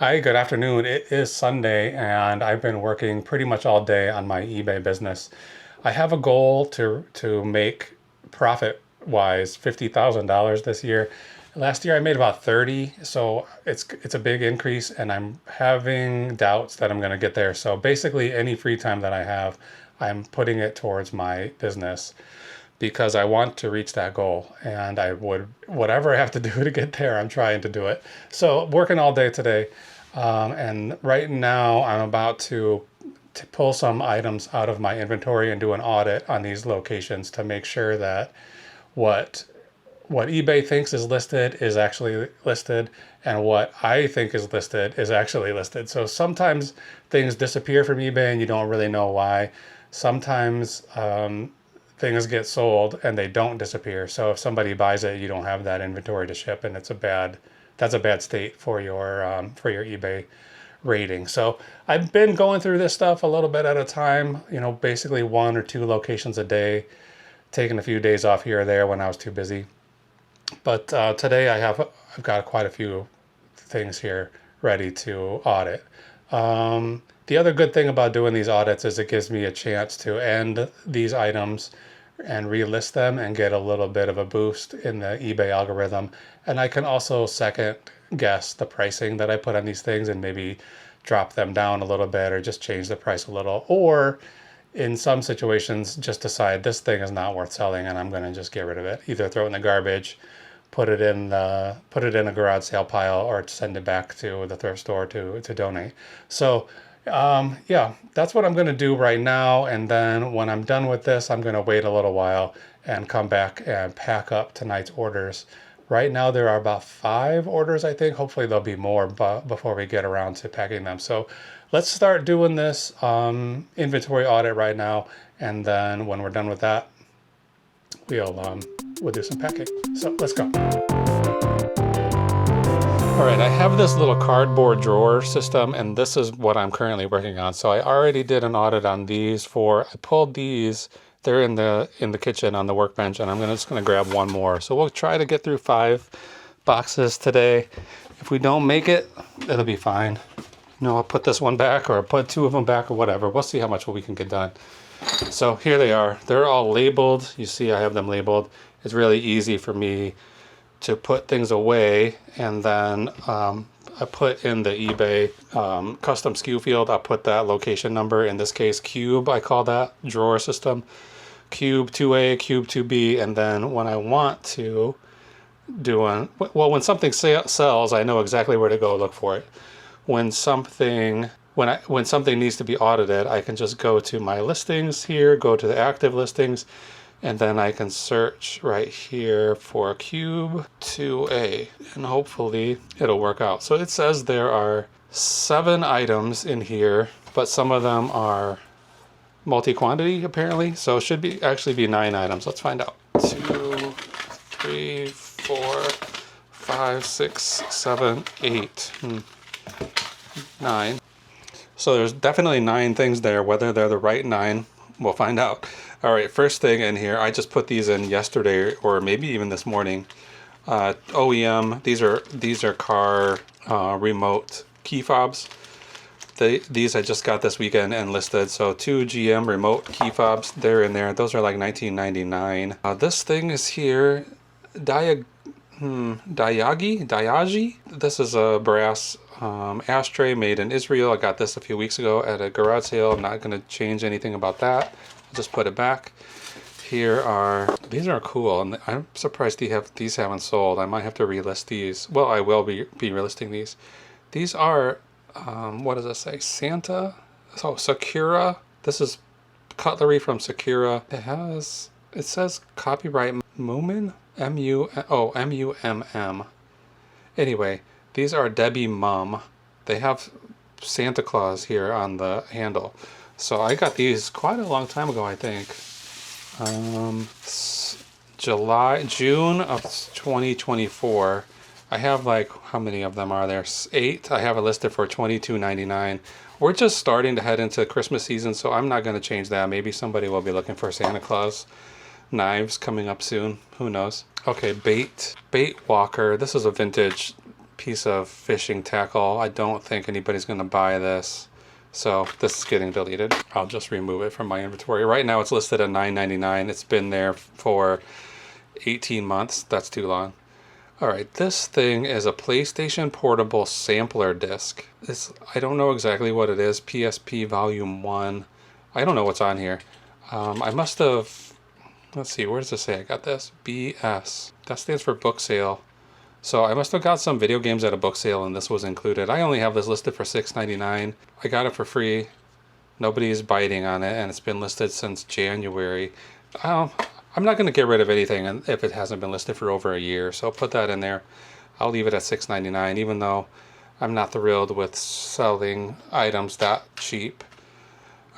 Hi, good afternoon. It is Sunday and I've been working pretty much all day on my eBay business. I have a goal to make profit wise $50,000 this year. Last year I made about 30, so it's a big increase and I'm having doubts that I'm going to get there. So basically any free time that I have, I'm putting it towards my business because I want to reach that goal and I would, whatever I have to do to get there, I'm trying to do it. So working all day today. And right now I'm about to pull some items out of my inventory and do an audit on these locations to make sure that what what eBay thinks is listed is actually listed, and what I think is listed is actually listed. So sometimes things disappear from eBay and you don't really know why. Sometimes things get sold and they don't disappear. So if somebody buys it, you don't have that inventory to ship, and that's a bad state for your eBay rating. So I've been going through this stuff a little bit at a time. Basically one or two locations a day, taking a few days off here or there when I was too busy. But today I've got quite a few things here ready to audit. The other good thing about doing these audits is it gives me a chance to end these items and relist them and get a little bit of a boost in the eBay algorithm. And I can also second guess the pricing that I put on these things and maybe drop them down a little bit or just change the price a little. Or in some situations, just decide this thing is not worth selling and I'm going to just get rid of it. Either throw it in the garbage, put it in a garage sale pile, or send it back to the thrift store to donate. So yeah, that's what I'm going to do right now. And then when I'm done with this, I'm going to wait a little while and come back and pack up tonight's orders. Right now there are about 5 orders, I think. Hopefully there'll be more before we get around to packing them. So let's start doing this inventory audit right now. And then when we're done with that, we'll do some packing. So let's go. All right, I have this little cardboard drawer system, and this is what I'm currently working on. So I already did an audit on these I pulled these. They're in the kitchen on the workbench, and I'm just gonna grab one more. So we'll try to get through 5 boxes today. If we don't make it, it'll be fine. I'll put this one back, or I'll put 2 of them back, or whatever. We'll see how much we can get done. So here they are. They're all labeled. You see I have them labeled. It's really easy for me to put things away, and then I put in the eBay custom SKU field, I put that location number, in this case cube, I call that drawer system, cube 2A, cube 2B, and then when I want to when something sells, I know exactly where to go look for it. When something needs to be audited, I can just go to my listings here, go to the active listings, and then I can search right here for cube 2A, and hopefully it'll work out. So it says there are 7 items in here, but some of them are multi-quantity apparently. So it should actually be 9 items. Let's find out. 2, 3, 4, 5, 6, 7, 8, 9. So there's definitely 9 things there. Whether they're the right 9, we'll find out. All right, first thing in here, I just put these in yesterday or maybe even this morning. OEM, these are car remote key fobs. These I just got this weekend and listed. So 2 GM remote key fobs, they're in there. Those are like $19.99. This thing is here, Dayagi. This is a brass ashtray made in Israel. I got this a few weeks ago at a garage sale. I'm not going to change anything about that. I'll just put it back. These are cool, and I'm surprised these haven't sold. I might have to relist these. Well, I will be relisting these. These are what does it say? Sakura. This is cutlery from Sakura. It says copyright Mumm. M-U-M-M. Anyway, these are Debbie Mumm. They have Santa Claus here on the handle. So I got these quite a long time ago, I think. June of 2024. I have how many of them are there? 8. I have it listed for $22.99. We're just starting to head into Christmas season, so I'm not going to change that. Maybe somebody will be looking for Santa Claus knives coming up soon. Who knows? Okay, bait walker. This is a vintage piece of fishing tackle. I don't think anybody's going to buy this. So this is getting deleted. I'll just remove it from my inventory. Right now it's listed at $9.99. It's been there for 18 months. That's too long. All right, this thing is a PlayStation Portable Sampler Disc. I don't know exactly what it is. PSP Volume 1. I don't know what's on here. I must have, let's see, where does it say I got this? BS. That stands for book sale. So I must have got some video games at a book sale and this was included. I only have this listed for $6.99. I got it for free. Nobody's biting on it and it's been listed since January. I'm not going to get rid of anything if it hasn't been listed for over a year, so I'll put that in there. I'll leave it at $6.99, even though I'm not thrilled with selling items that cheap.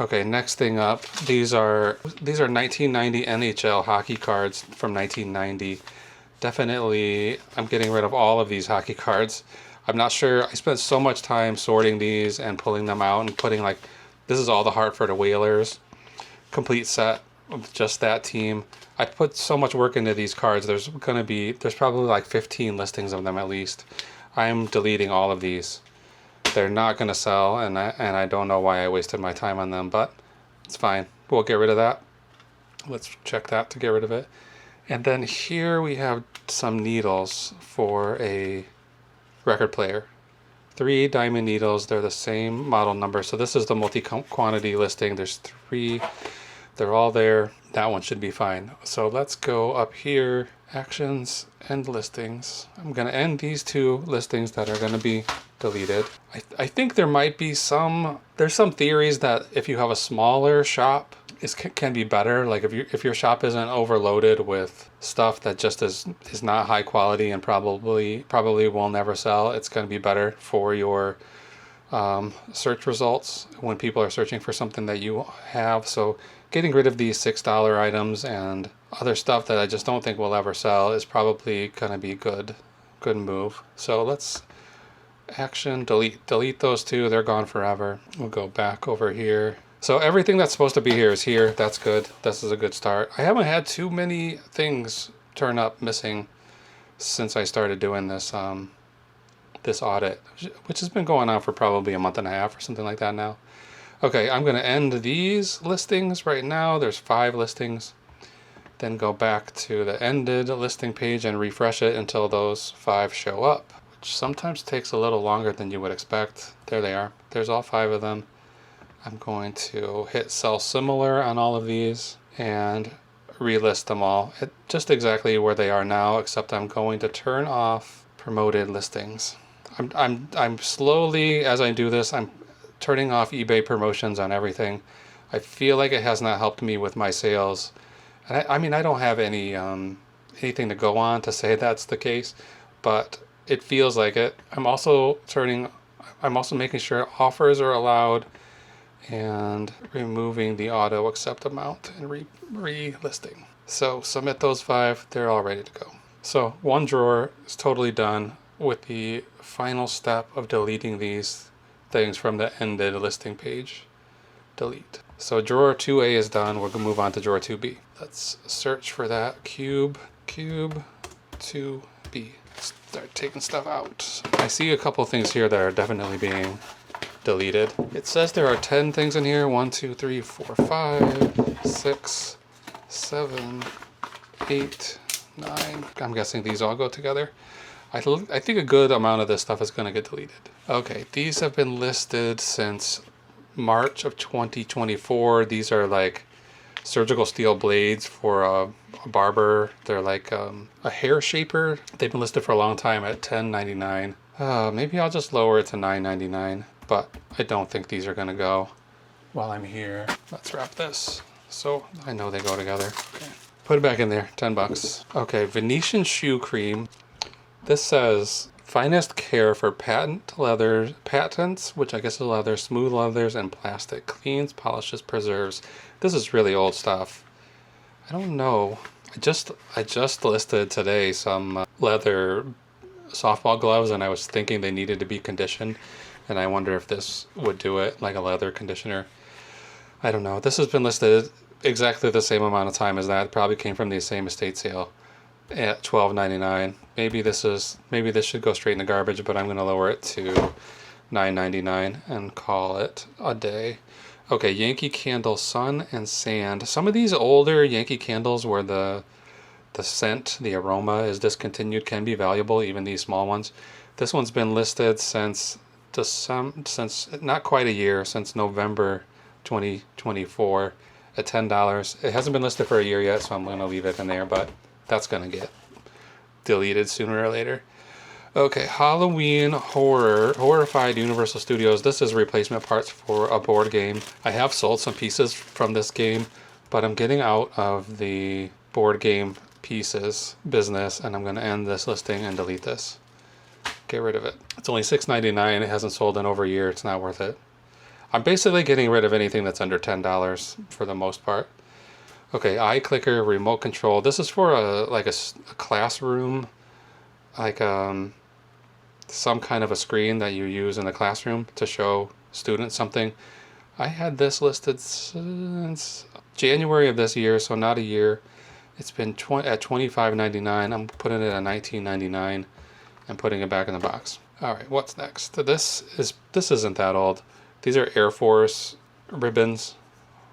Okay, next thing up, these are 1990 NHL hockey cards from 1990. Definitely, I'm getting rid of all of these hockey cards. I'm not sure, I spent so much time sorting these and pulling them out and putting this is all the Hartford Whalers complete set with just that team. I put so much work into these cards. There's probably like 15 listings of them at least. I'm deleting all of these. They're not going to sell, and I don't know why I wasted my time on them, but it's fine. We'll get rid of that. Let's check that to get rid of it. And then here we have some needles for a record player. 3 diamond needles. They're the same model number. So this is the multi-quantity listing. There's 3. They're all there. That one should be fine. So let's go up here, actions and listings. I'm going to end these 2 listings that are going to be deleted. I think there might be there's some theories that if you have a smaller shop, it can be better. Like if your shop isn't overloaded with stuff that just is not high quality and probably will never sell, it's going to be better for your search results when people are searching for something that you have. So getting rid of these $6 items and other stuff that I just don't think will ever sell is probably going to be good move. So let's action delete those 2. They're gone forever. We'll go back over here. So everything that's supposed to be here is here. That's good. This is a good start. I haven't had too many things turn up missing since I started doing this this audit, which has been going on for probably a month and a half or something like that now. Okay, I'm going to end these listings right now. There's 5 listings. Then go back to the ended listing page and refresh it until those 5 show up, which sometimes takes a little longer than you would expect. There they are. There's all 5 of them. I'm going to hit sell similar on all of these and relist them all at just exactly where they are now, except I'm going to turn off promoted listings. I'm slowly, as I do this, I'm turning off eBay promotions on everything. I feel like it has not helped me with my sales. And I mean, I don't have anything to go on to say that's the case, but it feels like it. I'm also making sure offers are allowed and removing the auto accept amount and relisting. So submit those 5, they're all ready to go. So one drawer is totally done with the final step of deleting these things from the ended listing page. Delete. So drawer 2A is done. We're going to move on to drawer 2B. Let's search for that. Cube 2B. Start taking stuff out. I see a couple things here that are definitely being deleted. It says there are 10 things in here. 1, 2, 3, 4, 5, 6, 7, 8, 9. I'm guessing these all go together. I think a good amount of this stuff is going to get deleted. Okay, these have been listed since March of 2024. These are like surgical steel blades for a barber. They're like a hair shaper. They've been listed for a long time at $10.99. Maybe I'll just lower it to $9.99, but I don't think these are going to go. While I'm here, let's wrap this. So I know they go together. Okay. Put it back in there, 10 bucks. Okay, Venetian shoe cream. This says finest care for patents, which I guess is leather, smooth leathers, and plastic. Cleans, polishes, preserves. This is really old stuff. I don't know. I just listed today some leather softball gloves, and I was thinking they needed to be conditioned, and I wonder if this would do it, like a leather conditioner. I don't know. This has been listed exactly the same amount of time as that. It probably came from the same estate sale. at $12.99. Maybe this should go straight in the garbage, but I'm going to lower it to $9.99 and call it a day. Okay, Yankee Candle Sun and Sand. Some of these older Yankee candles where the scent, the aroma is discontinued can be valuable, even these small ones. This one's been listed since not quite a year, since November 2024 at $10. It hasn't been listed for a year yet, so I'm going to leave it in there, but that's going to get deleted sooner or later. Okay, Halloween Horrified Universal Studios. This is replacement parts for a board game. I have sold some pieces from this game, but I'm getting out of the board game pieces business, and I'm going to end this listing and delete this. Get rid of it. It's only $6.99. It hasn't sold in over a year. It's not worth it. I'm basically getting rid of anything that's under $10 for the most part. Okay, iClicker remote control. This is for a classroom, like some kind of a screen that you use in the classroom to show students something. I had this listed since January of this year, so not a year. It's been at $25.99. I'm putting it at $19.99 and putting it back in the box. All right, what's next? This isn't that old. These are Air Force ribbons,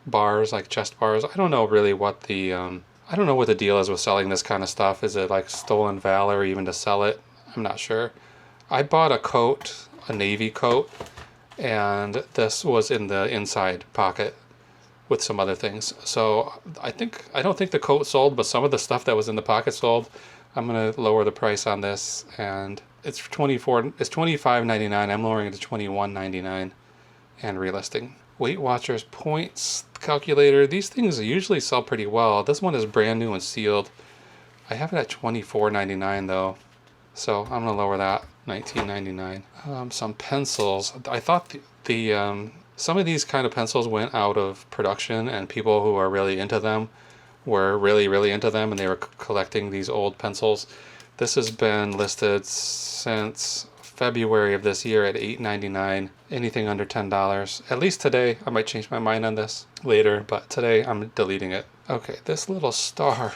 bars, like chest bars. I don't know really what the I don't know what the deal is with selling this kind of stuff. Is it like stolen valor even to sell it? I'm not sure. I bought a coat, a navy coat, and this was in the inside pocket with some other things. So I don't think the coat sold, but some of the stuff that was in the pocket sold. I'm gonna lower the price on this, and it's $25.99. I'm lowering it to $21.99 and relisting. Weight Watchers points calculator. These things usually sell pretty well. This one is brand new and sealed. I have it at $24.99 though, so I'm gonna lower that. $19.99. Some pencils. I thought some of these kind of pencils went out of production, and people who are really into them were really into them, and they were collecting these old pencils. This has been listed since February of this year at $8.99. Anything under $10. At least today. I might change my mind on this later, but today I'm deleting it. Okay, this little star.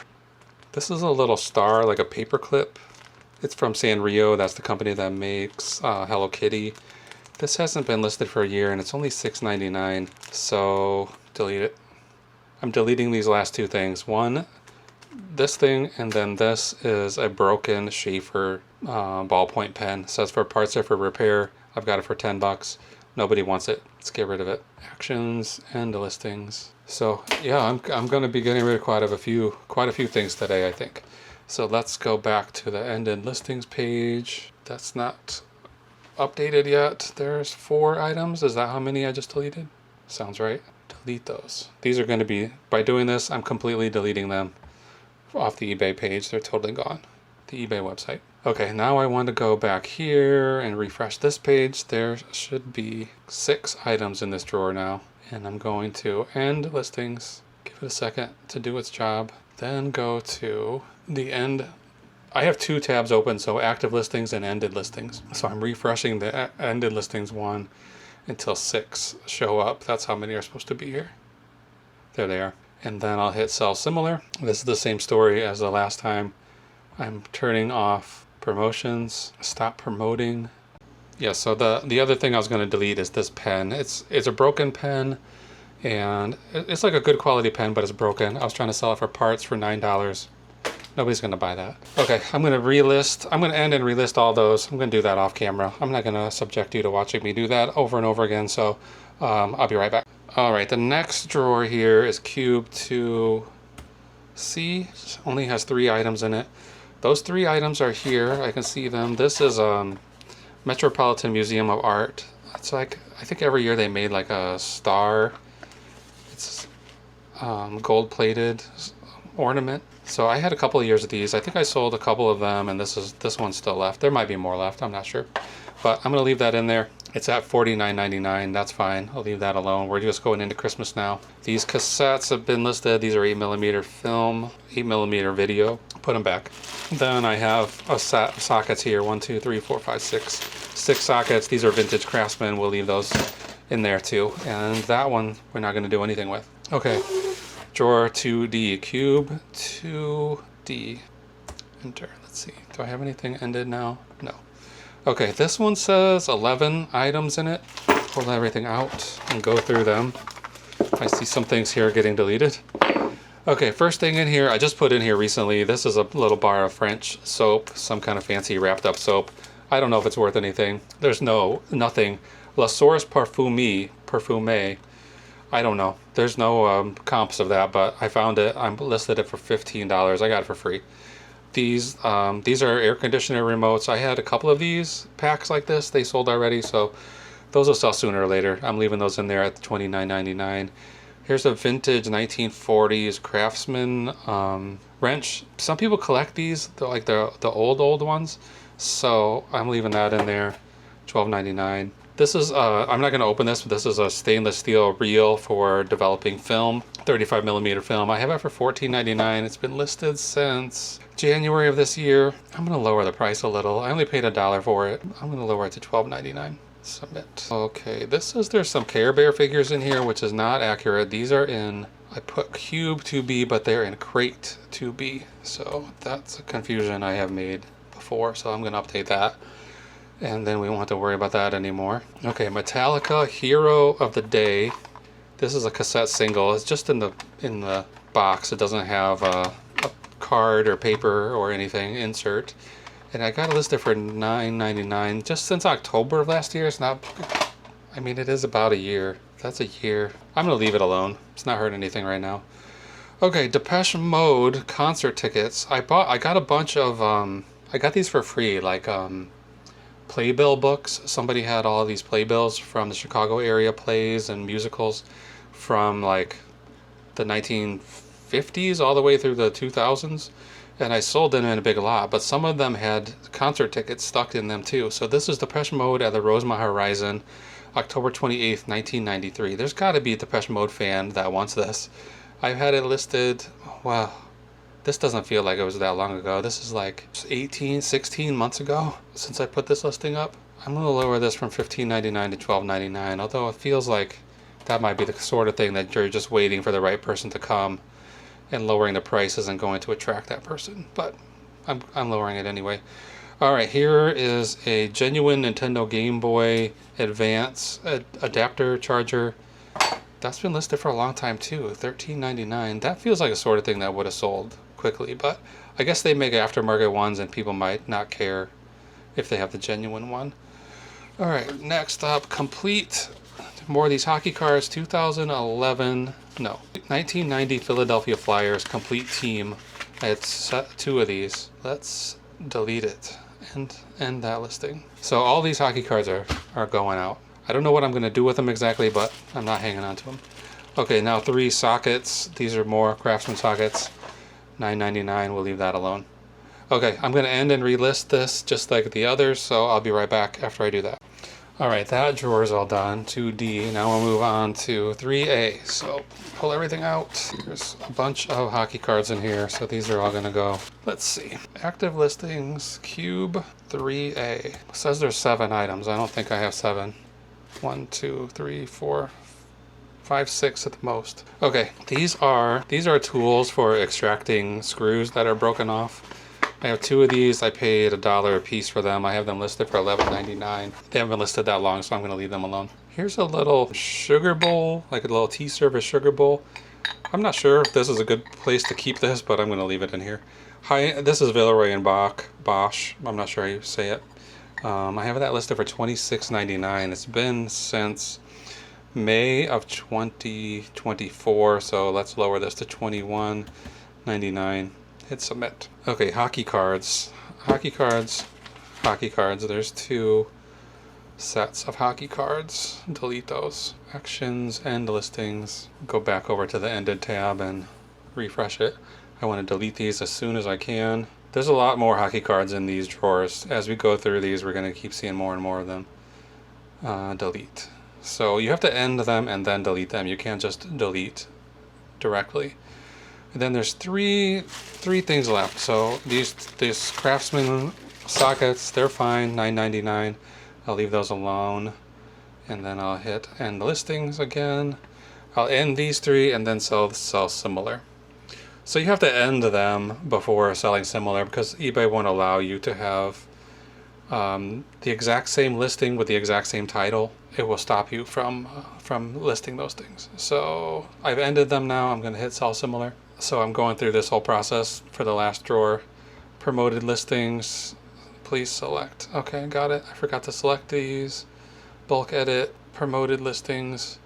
This is a little star, like a paper clip. It's from Sanrio. That's the company that makes Hello Kitty. This hasn't been listed for a year, and it's only $6.99. So delete it. I'm deleting these last two things. One, this thing, and then this is a broken Schaefer ballpoint pen. It says for parts or for repair. I've got it for $10. Nobody wants it. Let's get rid of it. Actions and listings. So yeah, I'm going to be getting rid of quite a few things today, I think. So let's go back to the ended listings page. That's not updated yet. There's 4 items. Is that how many I just deleted? Sounds right. Delete those. These are going to be, by doing this, I'm completely deleting them off the eBay page. They're totally gone. The eBay website. Okay, now I want to go back here and refresh this page. There should be 6 items in this drawer now. And I'm going to end listings. Give it a second to do its job. Then go to the end. I have 2 tabs open, so active listings and ended listings. So I'm refreshing the ended listings one until 6 show up. That's how many are supposed to be here. There they are. And then I'll hit sell similar. This is the same story as the last time. I'm turning off promotions, stop promoting. Yeah, so the other thing I was going to delete is this pen. It's a broken pen, and it's like a good quality pen, but it's broken. I was trying to sell it for parts for $9. Nobody's going to buy that. Okay, I'm going to relist. I'm going to end and relist all those. I'm going to do that off camera. I'm not going to subject you to watching me do that over and over again, so I'll be right back. All right, the next drawer here is Cube 2C. Only has 3 items in it. Those 3 items are here. I can see them. This is Metropolitan Museum of Art. It's like, I think every year they made like a star. It's gold-plated ornament. So I had a couple of years of these. I think I sold a couple of them, and this one's still left. There might be more left, I'm not sure. But I'm gonna leave that in there. It's at $49.99, that's fine. I'll leave that alone. We're just going into Christmas now. These cassettes have been listed. These are 8mm film, 8mm video. Put them back. Then I have a set of sockets here. 1, 2, 3, 4, 5, 6. 6 sockets. These are vintage Craftsman. We'll leave those in there too. And that one we're not gonna do anything with. Okay. Drawer 2D, Cube 2D. enter. Let's see. Do I have anything ended now? No. Okay, this one says 11 items in it. Pull everything out and go through them. I see some things here getting deleted. Okay, first thing in here, I just put in here recently. This is a little bar of French soap, some kind of fancy wrapped up soap. I don't know if it's worth anything. There's nothing. La Source Parfumée. I don't know. There's no comps of that, but I found it. I listed it for $15. I got it for free. These are air conditioner remotes. I had a couple of these packs like this. They sold already, so those will sell sooner or later. I'm leaving those in there at $29.99. Here's a vintage 1940s Craftsman wrench. Some people collect these, like the old ones. So I'm leaving that in there, $12.99. This is, I'm not going to open this, but this is a stainless steel reel for developing film, 35mm film. I have it for $14.99. It's been listed since January of this year. I'm going to lower the price a little. I only paid $1 for it. I'm going to lower it to $12.99. Submit. Okay, this says there's some Care Bear figures in here, which is not accurate. These are in, I put cube 2B, but they're in crate 2B. So that's a confusion I have made before, so I'm going to update that. And then we won't have to worry about that anymore. Okay, Metallica Hero of the Day. This is a cassette single. It's just in the box. It doesn't have a card or paper or anything insert. And I got it listed for $9.99 just since October of last year. It's not, I mean, it is about a year. That's a year. I'm gonna leave it alone. It's not hurting anything right now. Okay, Depeche Mode concert tickets. I got a bunch of, I got these for free, like playbill books. Somebody had all these playbills from the Chicago area plays and musicals from like the 1950s all the way through the 2000s. And I sold them in a big lot, but some of them had concert tickets stuck in them too. So this is Depeche Mode at the Rosemont Horizon, October 28th, 1993. There's got to be a Depeche Mode fan that wants this. I've had it listed, wow, this doesn't feel like it was that long ago. This is like 16 months ago since I put this listing up. I'm going to lower this from $15.99 to $12.99, although it feels like that might be the sort of thing that you're just waiting for the right person to come, and lowering the price isn't going to attract that person, but I'm lowering it anyway. Alright, here is a genuine Nintendo Game Boy Advance adapter charger. That's been listed for a long time too, $13.99. That feels like a sort of thing that would have sold quickly, but I guess they make aftermarket ones and people might not care if they have the genuine one. Alright, next up, complete. More of these hockey cards, 1990 Philadelphia Flyers complete team. I had 2 of these. Let's delete it and end that listing. So all these hockey cards are going out. I don't know what I'm going to do with them exactly, but I'm not hanging on to them. Okay, now 3 sockets. These are more Craftsman sockets. $9.99. We'll leave that alone. Okay, I'm going to end and relist this just like the others, so I'll be right back after I do that. Alright, that drawer is all done, 2D. Now we'll move on to 3A. So pull everything out. There's a bunch of hockey cards in here, so these are all going to go. Let's see. Active listings, cube 3A. It says there's 7 items. I don't think I have 7. 1, 2, 3, 4, 5, 6 at the most. Okay, these are tools for extracting screws that are broken off. I have 2 of these. I paid $1 a piece for them. I have them listed for $11.99. They haven't been listed that long, so I'm going to leave them alone. Here's a little sugar bowl, like a little tea service sugar bowl. I'm not sure if this is a good place to keep this, but I'm going to leave it in here. Hi, this is Villeroy and Bosch. I'm not sure how you say it. I have that listed for $26.99. It's been since May of 2024, so let's lower this to $21.99. Hit submit. Okay, hockey cards. Hockey cards. There's 2 sets of hockey cards. Delete those. Actions, end listings. Go back over to the ended tab and refresh it. I want to delete these as soon as I can. There's a lot more hockey cards in these drawers. As we go through these, we're going to keep seeing more and more of them. Delete. So you have to end them and then delete them. You can't just delete directly. And then there's three things left. So these Craftsman sockets, they're fine, $9.99. I'll leave those alone. And then I'll hit end listings again. I'll end these 3 and then sell similar. So you have to end them before selling similar, because eBay won't allow you to have the exact same listing with the exact same title. It will stop you from listing those things. So I've ended them now. I'm going to hit sell similar. So I'm going through this whole process for the last drawer. Promoted listings, please select. Okay, got it. I forgot to select these. Bulk edit, promoted listings,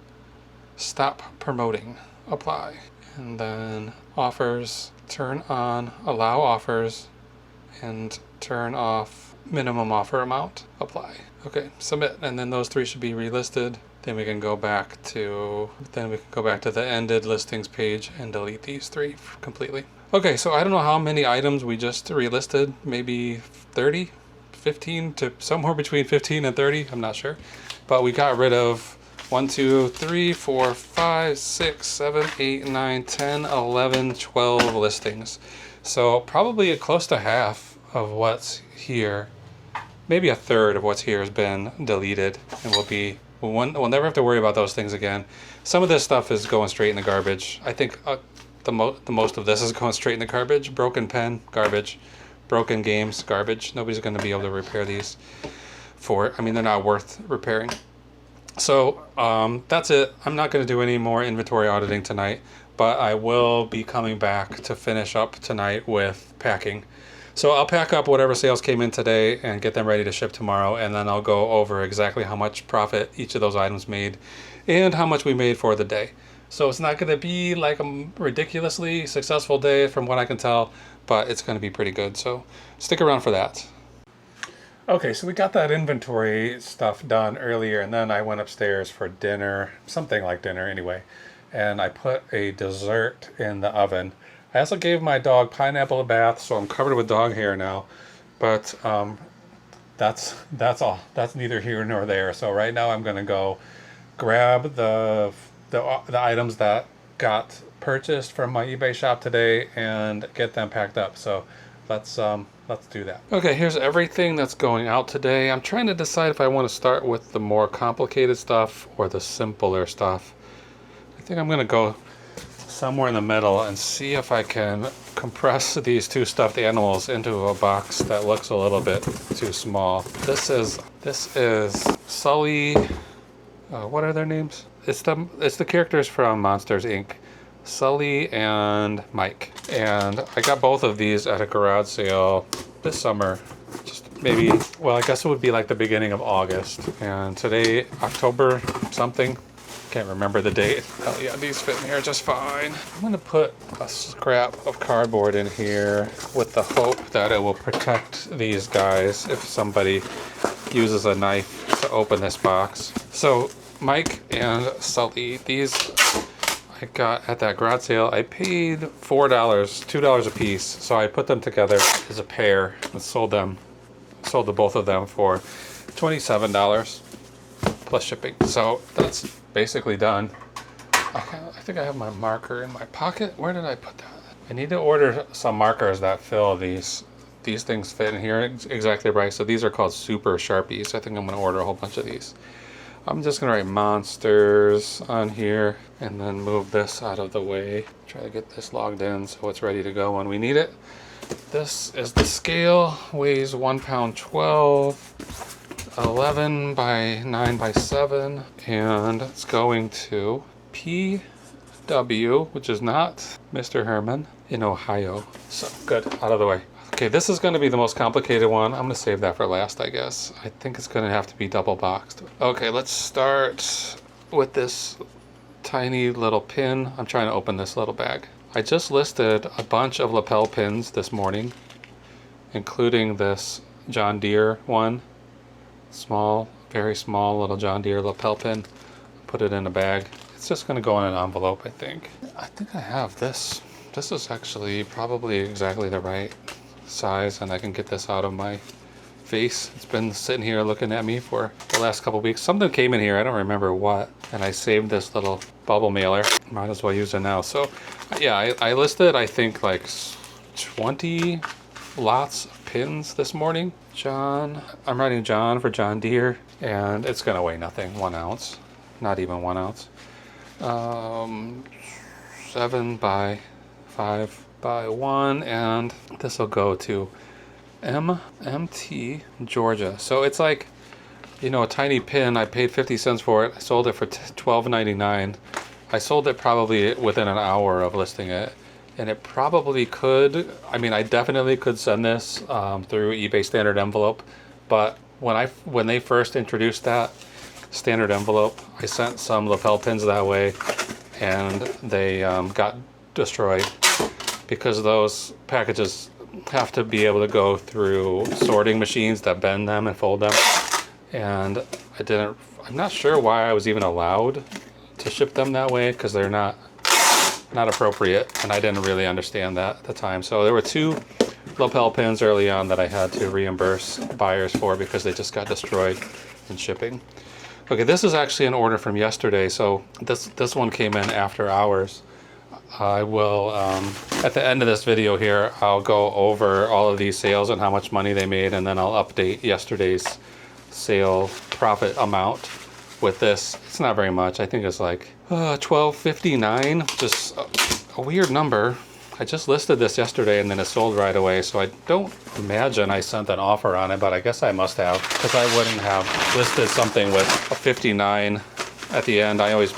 stop promoting, apply. And then offers, turn on allow offers, and turn off minimum offer amount, apply. Okay, submit. And then those three should be relisted. Then we can go back to the ended listings page and delete these three completely. Okay, so I don't know how many items we just relisted, maybe 30, 15 to somewhere between 15 and 30, I'm not sure. But we got rid of 1, 2, 3, 4, 5, 6, 7, 8, 9, 10, 11, 12 listings. So probably close to half of what's here, maybe a third of what's here has been deleted, and we'll never have to worry about those things again. Some of this stuff is going straight in the garbage. I think the most of this is going straight in the garbage. Broken pen, garbage. Broken games, garbage. Nobody's going to be able to repair these they're not worth repairing. So that's it. I'm not going to do any more inventory auditing tonight, but I will be coming back to finish up tonight with packing. So I'll pack up whatever sales came in today and get them ready to ship tomorrow, and then I'll go over exactly how much profit each of those items made and how much we made for the day. So it's not going to be like a ridiculously successful day from what I can tell, but it's going to be pretty good. So stick around for that. Okay, so we got that inventory stuff done earlier, and then I went upstairs for dinner, something like dinner anyway, and I put a dessert in the oven. I also gave my dog Pineapple a bath, so I'm covered with dog hair now, but that's all. That's neither here nor there. So right now I'm going to go grab the items that got purchased from my eBay shop today and get them packed up. So let's do that. Okay, here's everything that's going out today. I'm trying to decide if I want to start with the more complicated stuff or the simpler stuff. I think I'm going to go somewhere in the middle and see if I can compress these two stuffed animals into a box that looks a little bit too small. This is Sully. What are their names? It's the characters from Monsters Inc. Sully and Mike. And I got both of these at a garage sale this summer. Just maybe, well, I guess it would be like the beginning of August. And today, October something. Can't remember the date. Oh yeah, these fit in here just fine. I'm gonna put a scrap of cardboard in here with the hope that it will protect these guys if somebody uses a knife to open this box. So Mike and Sully, these I got at that garage sale. I paid $4, $2 a piece. So I put them together as a pair and sold the both of them for $27 plus shipping. So that's basically done. I think I have my marker in my pocket. Where did I put that? I need to order some markers that fill these. These things fit in here exactly right. So these are called Super Sharpies. I think I'm going to order a whole bunch of these. I'm just going to write monsters on here and then move this out of the way. Try to get this logged in so it's ready to go when we need it. This is the scale. Weighs 1 pound 12. 11 by 9 by 7, and it's going to PW, which is not Mr. Herman, in Ohio. So good, out of the way. Okay, this is going to be the most complicated one. I'm going to save that for last, I guess. I think it's going to have to be double boxed. Okay, let's start with this tiny little pin. I'm trying to open this little bag. I just listed a bunch of lapel pins this morning, including this John Deere one. Small, very small little John Deere lapel pin. Put it in a bag. It's just going to go in an envelope, I think. I think I have this. This is actually probably exactly the right size, and I can get this out of my face. It's been sitting here looking at me for the last couple weeks. Something came in here, I don't remember what, and I saved this little bubble mailer. Might as well use it now. So yeah, I listed, I think, like 20 lots of pins this morning. I'm writing John for John Deere, and it's gonna weigh nothing, 1 ounce, not even 1 ounce. 7 by 5 buy one, and this will go to MT Georgia. So it's like, you know, a tiny pin. I paid 50 cents for it. I sold it for $12.99. I sold it probably within an hour of listing it. And it probably could, I mean, I definitely could send this through eBay standard envelope. But when they first introduced that standard envelope, I sent some lapel pins that way, and they got destroyed because those packages have to be able to go through sorting machines that bend them and fold them. And I'm not sure why I was even allowed to ship them that way, because they're not appropriate, and I didn't really understand that at the time. So there were 2 lapel pins early on that I had to reimburse buyers for because they just got destroyed in shipping. Okay, this is actually an order from yesterday, so this one came in after hours. I will, at the end of this video here, I'll go over all of these sales and how much money they made, and then I'll update yesterday's sale profit amount with this. It's not very much. I think it's like $12.59, just a weird number. I just listed this yesterday and then it sold right away, so I don't imagine I sent an offer on it, but I guess I must have, because I wouldn't have listed something with a 59 at the end. I always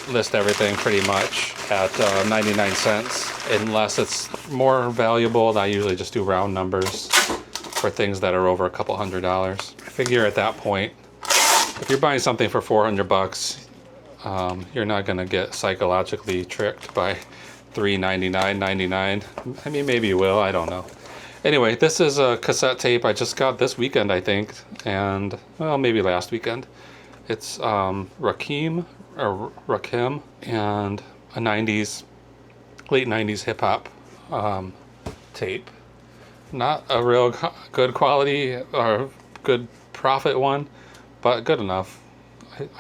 list everything pretty much at 99 cents unless it's more valuable. I usually just do round numbers for things that are over a couple $100. I figure at that point, if you're buying something for 400 bucks, you're not gonna get psychologically tricked by $399.99. I mean, maybe you will, I don't know. Anyway, this is a cassette tape I just got this weekend, I think, and, well, maybe last weekend. It's Rakim, and a late 90s hip hop tape. Not a real good quality or good profit one, but good enough.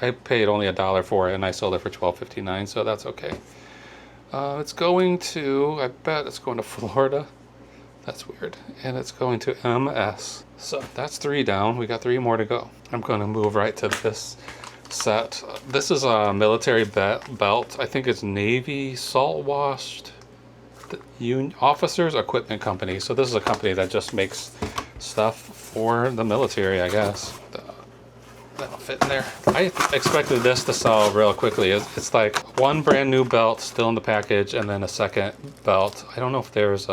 I paid only $1 for it, and I sold it for $12.59, so that's okay. It's going to, I bet it's going to Florida. That's weird. And it's going to MS. So that's 3 down. We got 3 more to go. I'm going to move right to this set. This is a military belt. I think it's Navy salt washed Officers Equipment Company. So this is a company that just makes stuff for the military, I guess. That'll fit in there. I expected this to sell real quickly. It's like one brand new belt still in the package, and then a second belt. I don't know if there's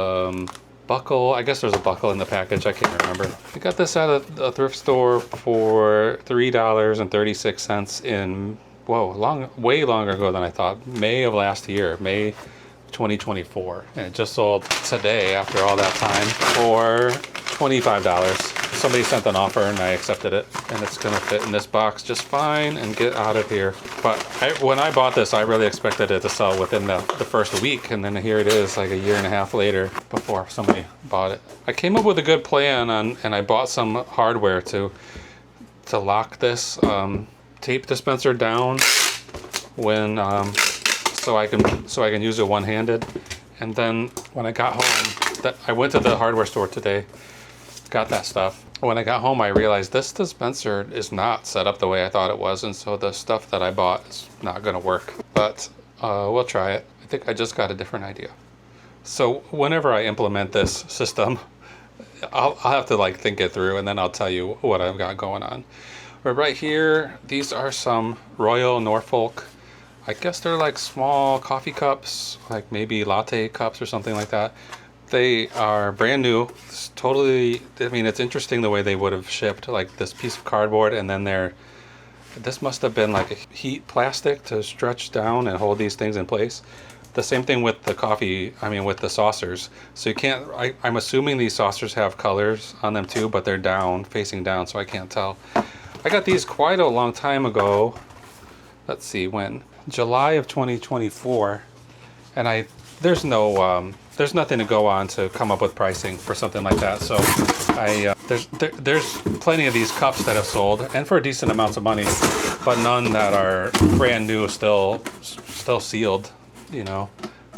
buckle. I guess there's a buckle in the package. I can't remember. I got this at a thrift store for $3.36 in, whoa, way longer ago than I thought. May of last year, May 2024. And it just sold today after all that time for $25. Somebody sent an offer and I accepted it, and it's gonna fit in this box just fine and get out of here. But when I bought this, I really expected it to sell within the first week, and then here it is like a year and a half later before somebody bought it. I came up with a good plan and I bought some hardware to lock this tape dispenser down when so I can use it one-handed. And then when I got home, I went to the hardware store today, got that stuff. When I got home, I realized this dispenser is not set up the way I thought it was, and so the stuff that I bought is not gonna work. But we'll try it. I think I just got a different idea. So whenever I implement this system, I'll have to like think it through, and then I'll tell you what I've got going on. But right here, these are some Royal Norfolk, I guess they're like small coffee cups, like maybe latte cups or something like that. They are brand new. It's totally, I mean, it's interesting the way they would have shipped like this piece of cardboard, and then this must have been like a heat plastic to stretch down and hold these things in place. The same thing with the with the saucers. So you can't, I'm assuming these saucers have colors on them too, but they're down, facing down, so I can't tell. I got these quite a long time ago. Let's see, when? July of 2024. And there's nothing to go on to come up with pricing for something like that. So there's plenty of these cups that have sold, and for decent amounts of money, but none that are brand new, still sealed, you know,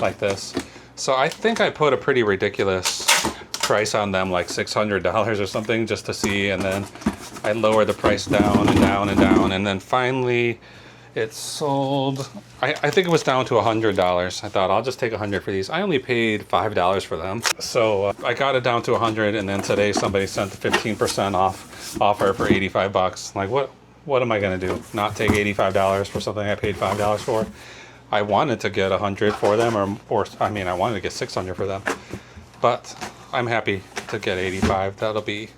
like this. So I think I put a pretty ridiculous price on them, like $600 or something, just to see, and then I lowered the price down and down and down, and then finally It sold, I think it was down to $100. I thought I'll just take 100 for these. I only paid $5 for them. So I got it down to 100, and then today somebody sent the 15% off offer for 85 bucks. Like, what am I gonna do? Not take $85 for something I paid $5 for? I wanted to get 100 for them, or I mean, I wanted to get 600 for them, but I'm happy to get 85. That'll be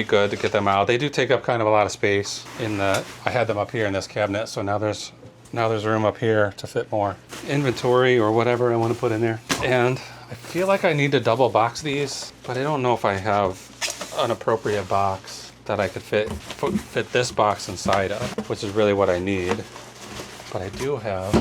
good to get them out. They do take up kind of a lot of space in the, I had them up here in this cabinet, so now there's room up here to fit more inventory or whatever I want to put in there. And I feel like I need to double box these, but I don't know if I have an appropriate box that I could fit this box inside of, which is really what I need. But I do have,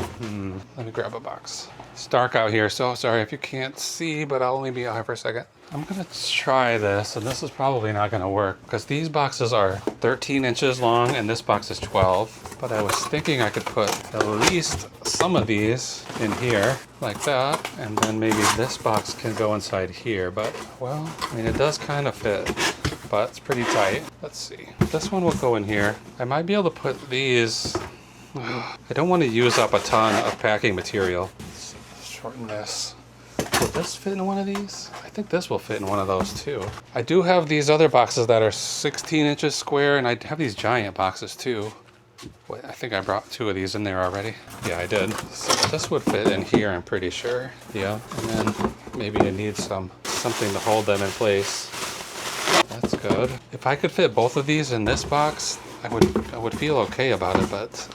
let me grab a box. It's dark out here, so sorry if you can't see, but I'll only be out here for a second. I'm gonna try this, and this is probably not gonna work because these boxes are 13 inches long and this box is 12. But I was thinking I could put at least some of these in here like that, and then maybe this box can go inside here. But, well, I mean, it does kind of fit, but it's pretty tight. Let's see. This one will go in here. I might be able to put these, I don't want to use up a ton of packing material. Let's shorten this. Will this fit in one of these? I think this will fit in one of those too. I do have these other boxes that are 16 inches square, and I have these giant boxes too. Wait, I think I brought 2 of these in there already. Yeah, I did. So this would fit in here, I'm pretty sure. Yeah, and then maybe you need something to hold them in place. That's good. If I could fit both of these in this box, I would feel okay about it, but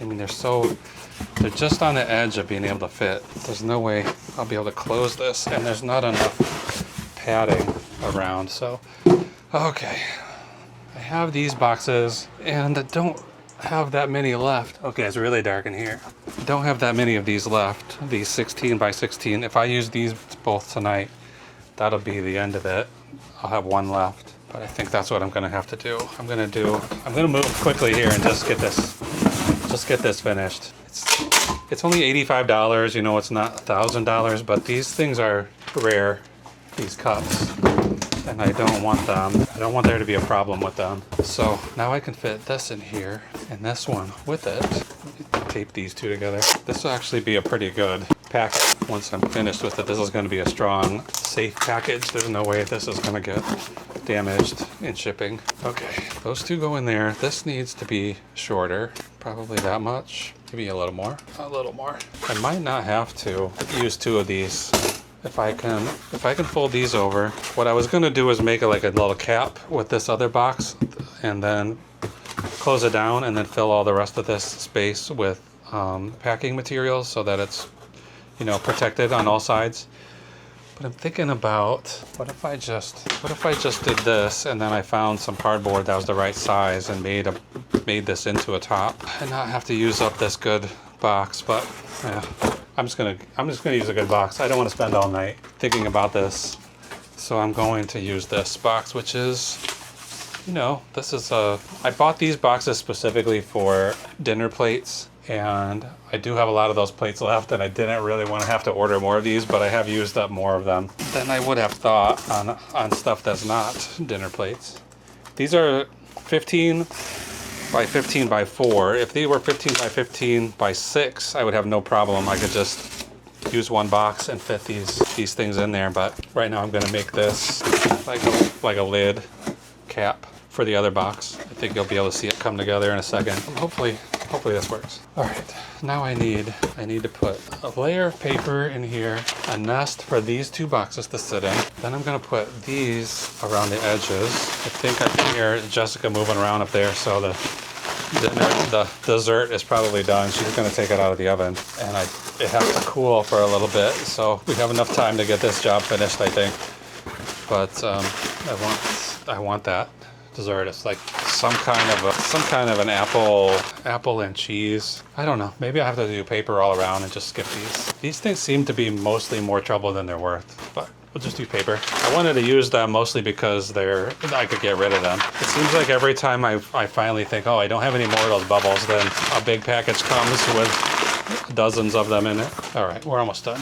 I mean, they're just on the edge of being able to fit. There's no way I'll be able to close this, and there's not enough padding around, so. Okay, I have these boxes, and I don't have that many left. Okay, it's really dark in here. I don't have that many of these left, these 16 by 16. If I use these both tonight, that'll be the end of it. I'll have one left. But I think that's what I'm gonna have to do. I'm gonna move quickly here and just get this finished. It's only $85, you know, it's not $1,000, but these things are rare, these cups, and I don't want there to be a problem with them. So now I can fit this in here and this one with it. Let me tape these two together. This will actually be a pretty good package. Once I'm finished with it, this is gonna be a strong, safe package. There's no way this is gonna get damaged in shipping. Okay, those two go in there. This needs to be shorter, probably that much, maybe a little more. I might not have to use 2 of these. If I can fold these over. What I was gonna do is make it like a little cap with this other box, and then close it down, and then fill all the rest of this space with packing materials so that it's, you know, protected on all sides. But I'm thinking about, what if I just did this, and then I found some cardboard that was the right size and made this into a top, and not have to use up this good box. But yeah, I'm just gonna use a good box. I don't want to spend all night thinking about this, so I'm going to use this box, which is, you know, I bought these boxes specifically for dinner plates. And I do have a lot of those plates left, and I didn't really want to have to order more of these, but I have used up more of them than I would have thought on stuff that's not dinner plates. These are 15 by 15 by 4. If they were 15 by 15 by 6, I would have no problem. I could just use one box and fit these things in there. But right now I'm going to make this like a lid cap for the other box. I think you'll be able to see it come together in a second. Hopefully this works. All right, now I need to put a layer of paper in here, a nest for these 2 boxes to sit in. Then I'm gonna put these around the edges. I think I can hear Jessica moving around up there, so the dessert is probably done. She's gonna take it out of the oven, and it has to cool for a little bit, so we have enough time to get this job finished, I think. But I want that dessert. It's like some kind of an apple and cheese. I don't know. Maybe I have to do paper all around and just skip these. These things seem to be mostly more trouble than they're worth, but we'll just do paper. I wanted to use them mostly because I could get rid of them. It seems like every time I finally think, oh, I don't have any more of those bubbles, then a big package comes with dozens of them in it. All right, we're almost done.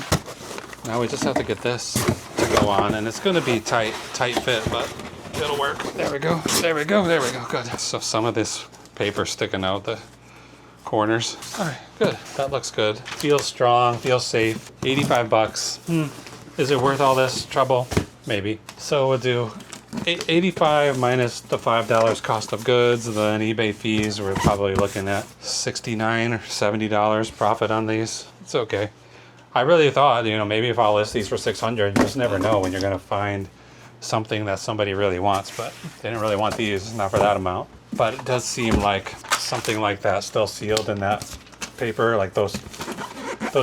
Now we just have to get this to go on, and it's gonna be tight fit, but it'll work. There we go. Good. So some of this paper sticking out the corners. All right, good. That looks good. Feels strong, feels safe. 85 bucks. Is it worth all this trouble? Maybe. So we'll do 85 minus the $5 cost of goods, then eBay fees. We're probably looking at $69 or $70 profit on these. It's okay. I really thought, you know, maybe if I'll list these for 600, you just never know when you're gonna find something that somebody really wants, but they didn't really want these, not for that amount. But it does seem like something like that still sealed in that paper, like those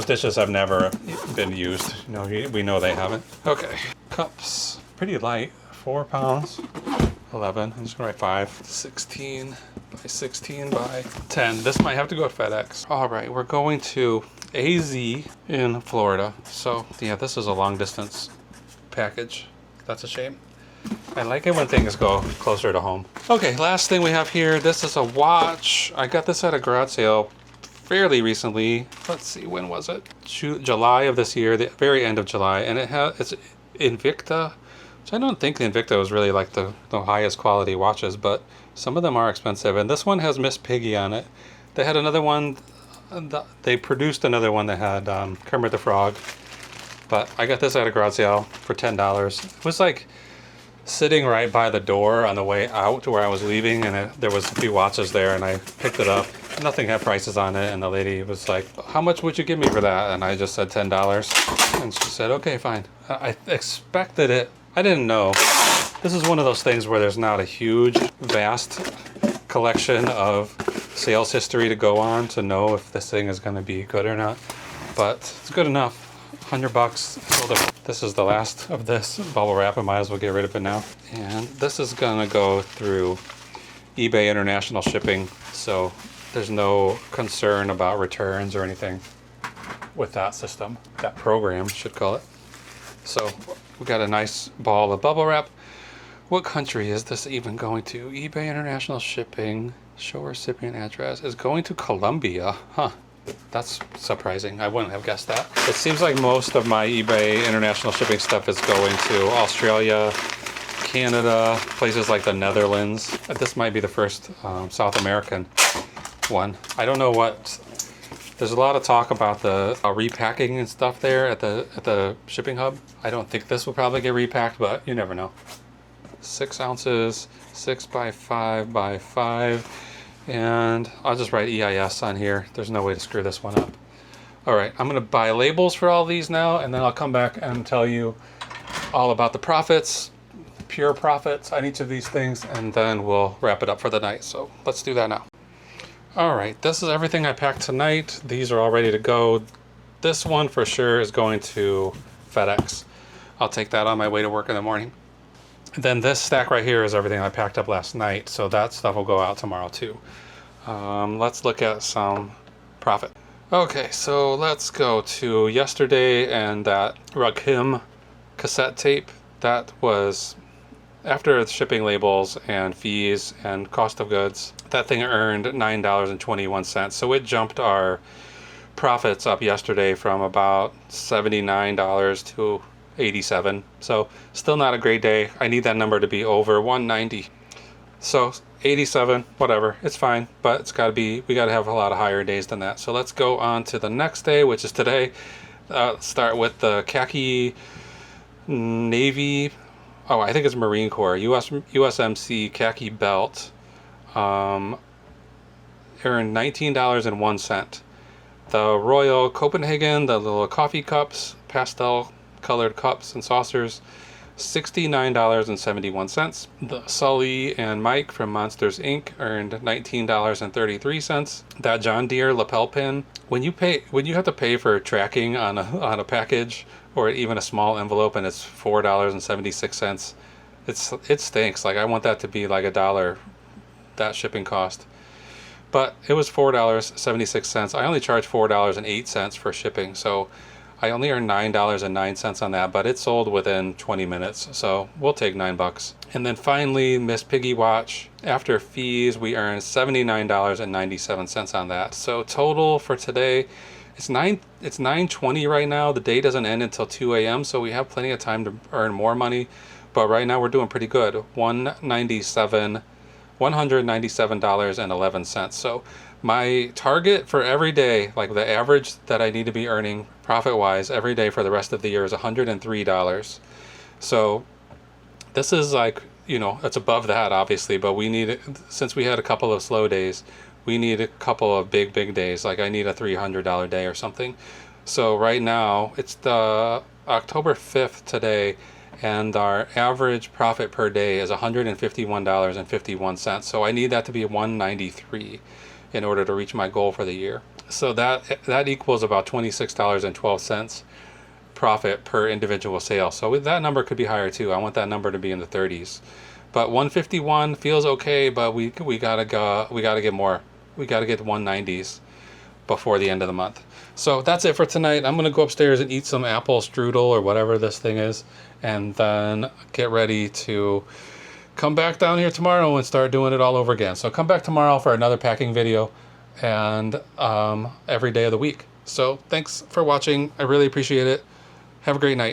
dishes have never been used. You know, we know they haven't. Okay, cups, pretty light, 4 pounds, 11, I'm just gonna write 5, 16 by 16 by 10. This might have to go to FedEx. All right, we're going to AZ in Florida. So yeah, this is a long distance package. That's a shame. I like it when things go closer to home. Okay, last thing we have here, this is a watch. I got this at a garage sale fairly recently. Let's see, when was it? July of this year, the very end of July, and it's Invicta, which I don't think the Invicta was really like the highest quality watches, but some of them are expensive. And this one has Miss Piggy on it. They had another one, they produced another one that had Kermit the Frog, but I got this at a garage sale for $10. It was like sitting right by the door on the way out to where I was leaving, and there was a few watches there, and I picked it up. Nothing had prices on it, and the lady was like, how much would you give me for that? And I just said $10, and she said, okay, fine. I expected it. I didn't know. This is one of those things where there's not a huge, vast collection of sales history to go on to know if this thing is going to be good or not, but it's good enough. $100. This is the last of this bubble wrap. I might as well get rid of it now. And this is gonna go through eBay international shipping, so there's no concern about returns or anything with that system. That program, should call it. So we got a nice ball of bubble wrap. What country is this even going to? eBay international shipping, show recipient address, is going to Colombia. Huh. That's surprising. I wouldn't have guessed that. It seems like most of my eBay international shipping stuff is going to Australia, Canada, places like the Netherlands. This might be the first South American one. I don't know what... There's a lot of talk about the repacking and stuff there at the shipping hub. I don't think this will probably get repacked, but you never know. 6 ounces, 6 by 5 by 5. And I'll just write EIS on here. There's no way to screw this one up. All right, I'm gonna buy labels for all these now, and then I'll come back and tell you all about the profits, pure profits on each of these things, and then we'll wrap it up for the night. So let's do that now. All right, this is everything I packed tonight. These are all ready to go. This one for sure is going to FedEx. I'll take that on my way to work in the morning. Then this stack right here is everything I packed up last night, so that stuff will go out tomorrow too. Let's look at some profit. Okay, so let's go to yesterday and that Rakim cassette tape. That was after shipping labels and fees and cost of goods. That thing earned $9.21, so it jumped our profits up yesterday from about $79 to 87. So still not a great day. I need that number to be over 190. So 87, whatever, it's fine, but it's got to be, we got to have a lot of higher days than that. So let's go on to the next day, which is today. Start with the khaki Navy, oh, I think it's Marine Corps, USMC khaki belt. Earned $19.01. The Royal Copenhagen, the little coffee cups, pastel colored cups and saucers, $69.71. The Sully and Mike from Monsters Inc. earned $19.33. That John Deere lapel pin, when you have to pay for tracking on a package or even a small envelope, and it's $4.76, it stinks. Like, I want that to be like $1, that shipping cost. But it was $4.76. I only charge $4.08 for shipping, so I only earned $9.09 on that, but it sold within 20 minutes, so we'll take $9. And then finally, Miss Piggy watch. After fees, we earned $79.97 on that. So total for today, it's 9:20 right now. The day doesn't end until 2 a.m., so we have plenty of time to earn more money. But right now we're doing pretty good. $197.11. So My target for every day, like the average that I need to be earning profit-wise every day for the rest of the year, is $103. So this is like, you know, it's above that obviously, but we need, since we had a couple of slow days, we need a couple of big days. Like I need a $300 day or something. So right now it's the October 5th today, and our average profit per day is $151.51. So I need that to be 193 in order to reach my goal for the year. So that equals about $26.12 profit per individual sale. So that number could be higher too. I want that number to be in the 30s. But 151 feels okay, but we gotta get more. We gotta get 190s before the end of the month. So that's it for tonight. I'm gonna go upstairs and eat some apple strudel or whatever this thing is, and then get ready to come back down here tomorrow and start doing it all over again. So come back tomorrow for another packing video, and every day of the week. So thanks for watching. I really appreciate it. Have a great night.